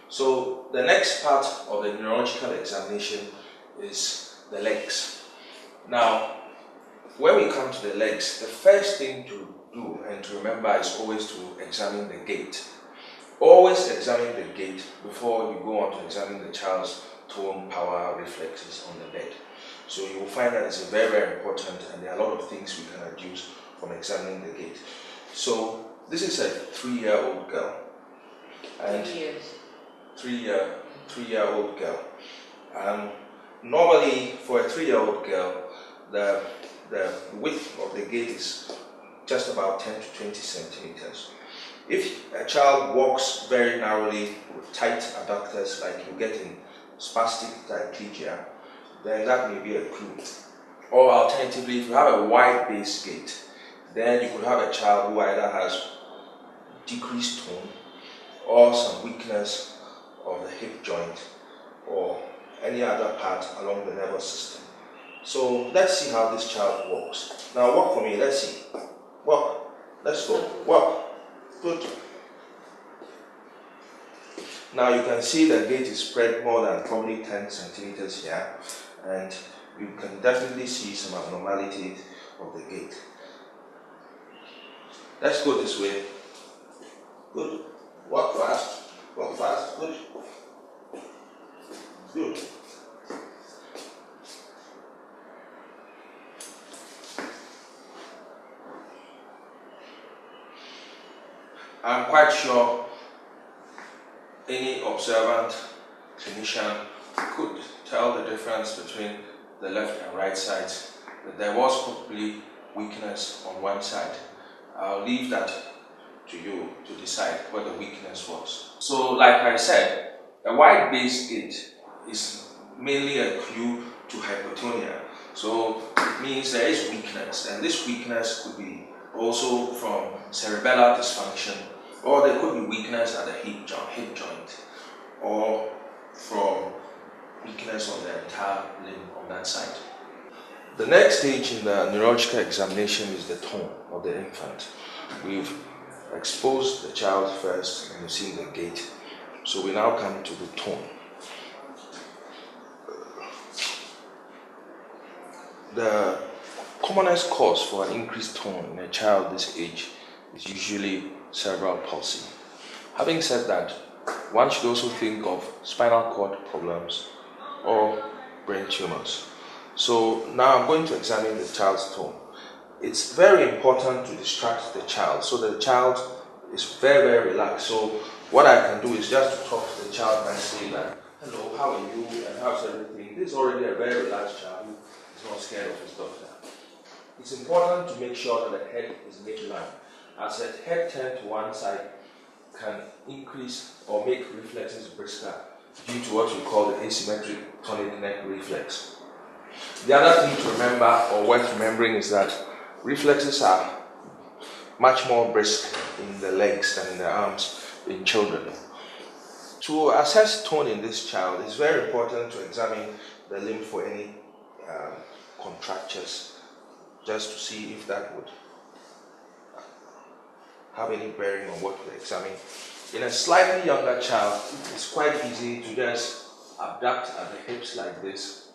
So the next part of the neurological examination is the legs. Now, when we come to the legs, the first thing to do and to remember is always to examine the gait. Always examine the gait before you go on to examine the child's tone, power, reflexes on the bed. So you will find that it's very, very important, and there are a lot of things we can adduce from examining the gait. So this is a 3-year-old girl. And 3 years. 3-year-old girl. Normally for a 3-year-old girl, the width of the gait is just about 10 to 20 centimeters. If a child walks very narrowly with tight adductors, like you get in spastic diplegia, then that may be a clue. Or alternatively, if you have a wide base gait, then you could have a child who either has decreased tone or some weakness of the hip joint or any other part along the nervous system. So let's see how this child walks. Now walk for me, let's see. Walk. Let's go. Walk. Good. Now you can see the gait is spread more than probably 10 centimeters here, and you can definitely see some abnormalities of the gait. Let's go this way. Good. Walk fast. Walk fast. Good. Good. I'm quite sure any observant clinician could tell the difference between the left and right sides, that there was probably weakness on one side. I'll leave that to you to decide what the weakness was. So like I said, a wide base gait is mainly a clue to hypotonia. So it means there is weakness, and this weakness could be also from cerebellar dysfunction, or there could be weakness at the hip joint, or from weakness on the entire limb on that side. The next stage in the neurological examination is the tone of the infant. We've exposed the child first and you've seen the gait. So we now come to the tone. The commonest cause for an increased tone in a child this age is usually cerebral palsy. Having said that, one should also think of spinal cord problems or brain tumors. So now I'm going to examine the child's tone. It's very important to distract the child so that the child is very, very relaxed. So what I can do is just to talk to the child and say that, hello, how are you and how's everything? This is already a very relaxed child who is not scared of his doctor. It's important to make sure that the head is midline, as the head turned to one side can increase or make reflexes brisker due to what we call the asymmetric tonic neck reflex. The other thing to remember or worth remembering is that reflexes are much more brisk in the legs than in the arms in children. To assess tone in this child, it's very important to examine the limb for any contractures, just to see if that would have any bearing on what we're examining. In a slightly younger child, it's quite easy to just abduct at the hips like this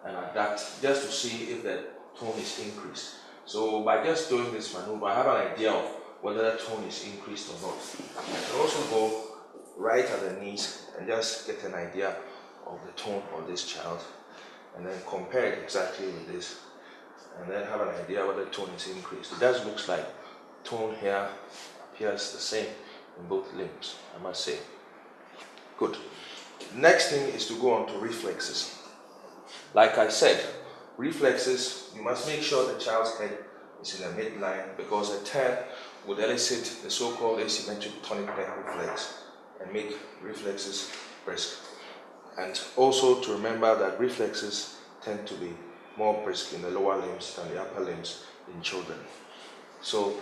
and abduct just to see if the tone is increased. So by just doing this maneuver, I have an idea of whether the tone is increased or not. I can also go right at the knees and just get an idea of the tone of this child, and then compare it exactly with this, and then have an idea whether the tone is increased. It does look like tone here appears the same in both limbs, I must say. Good. Next thing is to go on to reflexes. Like I said, reflexes, you must make sure the child's head is in the midline, because a turn would elicit the so-called asymmetric tonic neck reflex and make reflexes brisk. And also to remember that reflexes tend to be more brisk in the lower limbs than the upper limbs in children. So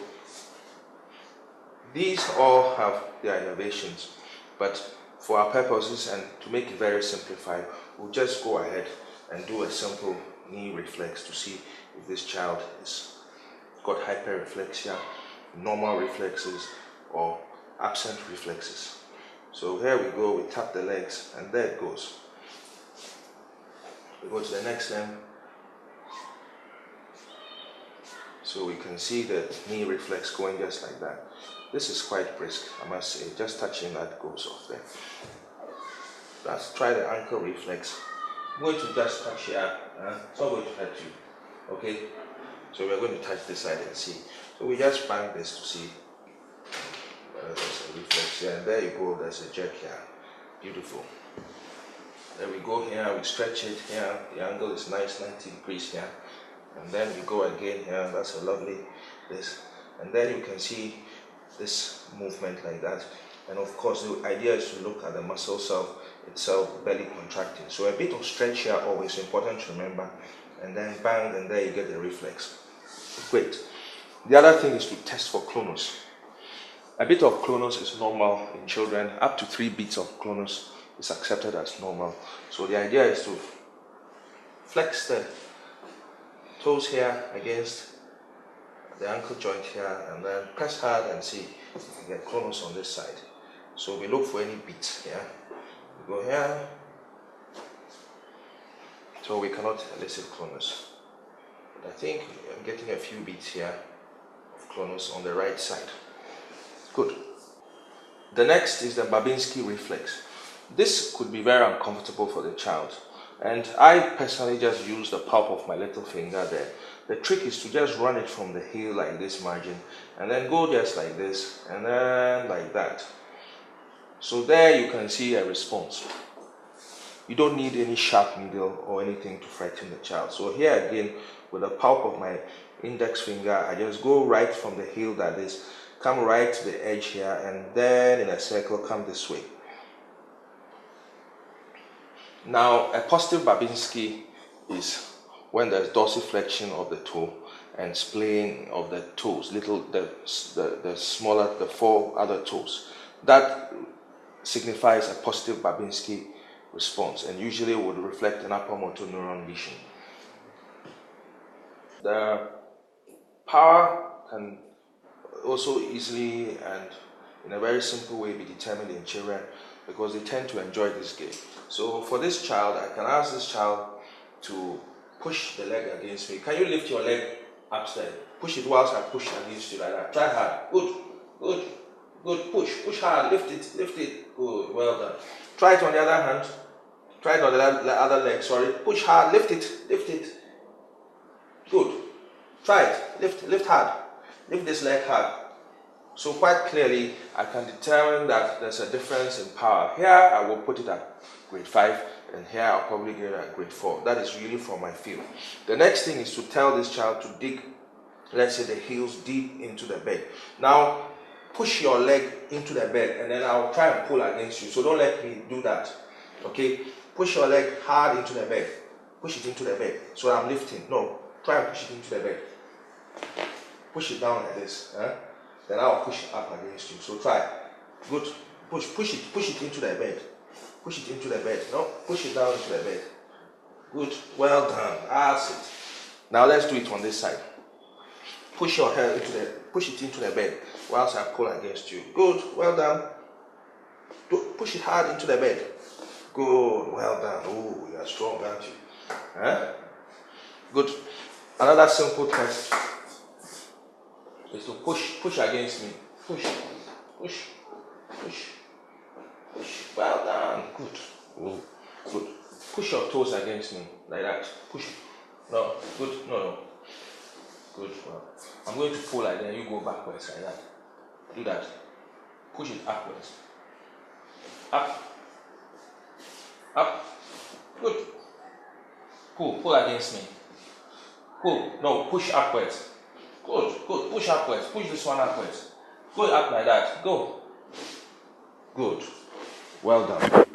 these all have their innovations, but for our purposes and to make it very simplified, we'll just go ahead and do a simple knee reflex to see if this child has got hyperreflexia, normal reflexes, or absent reflexes. So here we go, we tap the legs, and there it goes. We go to the next limb. So we can see the knee reflex going just like that. This is quite brisk, I must say. Just touching that goes off there. Let's try the ankle reflex. I'm going to just touch here. It's not going to hurt you. Okay? So we're going to touch this side and see. So we just bang this to see whether there's a reflex here. And there you go, there's a jerk here. Beautiful. There we go here, we stretch it here. The angle is nice, 90 degrees here. And then we go again here, that's a lovely this. And then you can see this movement like that. And of course, the idea is to look at the muscle itself, belly contracting. So a bit of stretch here always important to remember. And then bang, and there you get the reflex. Great. The other thing is to test for Cronus. A bit of Cronus is normal in children. Up to 3 beats of Cronus is accepted as normal. So the idea is to flex the toes here against the ankle joint here, and then press hard and see if you get Cronus on this side. So we look for any beats here. We go here. So we cannot elicit Cronus. But I think I'm getting a few beats here of Cronus on the right side. Good. The next is the Babinski reflex. This could be very uncomfortable for the child. And I personally just use the palm of my little finger there. The trick is to just run it from the heel like this margin, and then go just like this, and then like that. So there you can see a response. You don't need any sharp needle or anything to frighten the child. So here again, with the palm of my index finger, I just go right from the heel, that is, come right to the edge here, and then in a circle come this way. Now, a positive Babinski is when there's dorsiflexion of the toe and splaying of the toes, the smaller, the 4 other toes. That signifies a positive Babinski response, and usually would reflect an upper motor neuron lesion. The power can also easily and in a very simple way be determined in children, because they tend to enjoy this game. So for this child, I can ask this child to push the leg against me. Can you lift your leg upstairs? Push it whilst I push against you like that. Try hard. Good, good, good. Push hard. Lift it. Good, well done. Try it on the other hand. Try it on the other leg, sorry. Push hard, lift it. Good. Try it. Lift hard. Lift this leg hard. So quite clearly, I can determine that there's a difference in power. Here, I will put it at grade 5, and here I'll probably get it at grade 4. That is really from my field. The next thing is to tell this child to dig, let's say, the heels deep into the bed. Now, push your leg into the bed, and then I'll try and pull against you. So don't let me do that. Okay? Push your leg hard into the bed. Push it into the bed. So I'm lifting. No, try and push it into the bed. Push it down like this. Then I'll push it up against you. So try. Good. Push it into the bed. Push it into the bed. No, push it down into the bed. Good. Well done. That's it. Now let's do it on this side. Push it into the bed whilst I pull against you. Good. Well done. Push it hard into the bed. Good. Well done. Oh, you are strong, aren't you? Good. Another simple test is to push against me. Push. Well done. Good. Ooh. Good. Push your toes against me like that. Push. No. Good. No. Good. Well, I'm going to pull like that. You go backwards like that. Do that. Push it upwards. Up. Good. Pull against me. Pull. No. Push upwards. Good. Push upwards. Push this one upwards. Go up like that. Go. Good. Well done.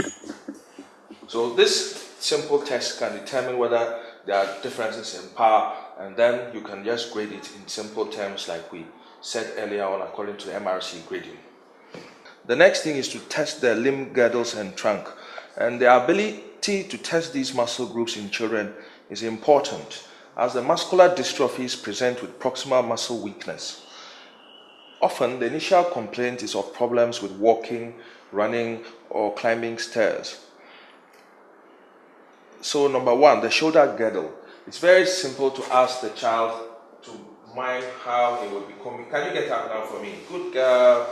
So this simple test can determine whether there are differences in power, and then you can just grade it in simple terms like we said earlier on according to MRC grading. The next thing is to test the limb girdles and trunk. And the ability to test these muscle groups in children is important, as the muscular dystrophies present with proximal muscle weakness. Often, the initial complaint is of problems with walking, running or climbing stairs. So number one, the shoulder girdle. It's very simple to ask the child to mind how he will be coming. Can you get up now for me? Good girl,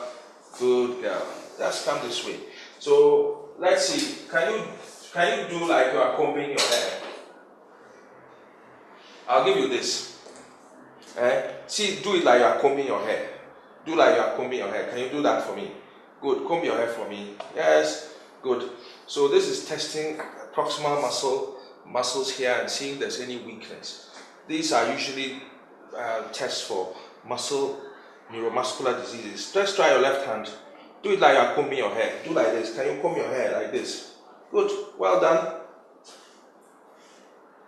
good girl. Just come this way. So let's see. Can you do like you are combing your hair? I'll give you this. See, do it like you are combing your hair. Do like you are combing your hair. Can you do that for me? Good. Comb your hair for me. Yes. Good. So this is testing proximal muscles here and seeing if there's any weakness. These are usually tests for neuromuscular diseases. Just try your left hand. Do it like you are combing your hair. Do like this. Can you comb your hair like this? Good. Well done.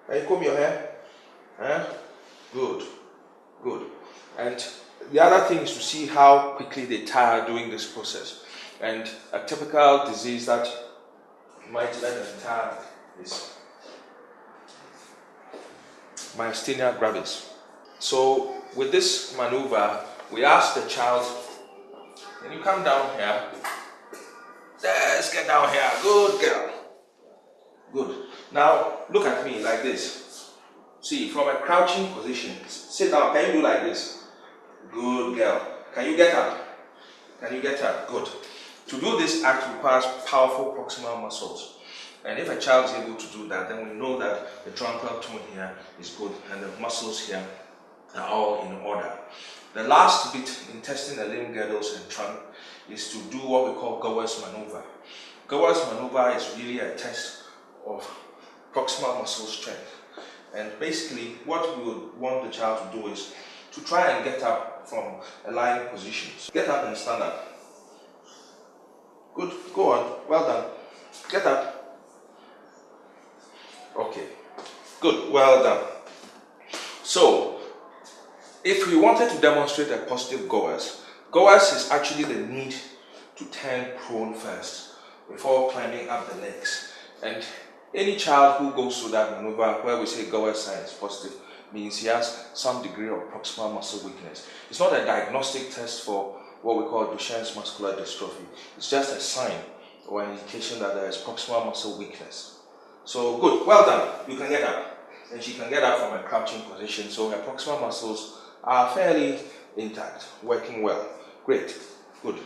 Can you comb your hair? Good. Good. And the other thing is to see how quickly they tire during this process. And a typical disease that might let them tire is myasthenia gravis. So with this maneuver, we ask the child, can you come down here? Let's get down here. Good girl. Good. Now look at me like this. See, from a crouching position, sit down. Can you do like this? Good girl. Can you get up? Can you get up? Good. To do this act requires powerful proximal muscles. And if a child is able to do that, then we know that the truncal tone here is good and the muscles here are all in order. The last bit in testing the limb girdles and trunk is to do what we call Gower's maneuver. Gower's maneuver is really a test of proximal muscle strength. And basically what we would want the child to do is to try and get up from a lying position. So get up and stand up. Good, go on, well done. Get up. Okay, good, well done. So, if we wanted to demonstrate a positive Gower's is actually the need to turn prone first before climbing up the legs. And any child who goes through that maneuver where we say Gower's sign is positive means he has some degree of proximal muscle weakness. It's not a diagnostic test for what we call Duchenne's muscular dystrophy. It's just a sign or an indication that there is proximal muscle weakness. So good, well done. You can get up. And she can get up from a crouching position, so her proximal muscles are fairly intact, working well. Great, good.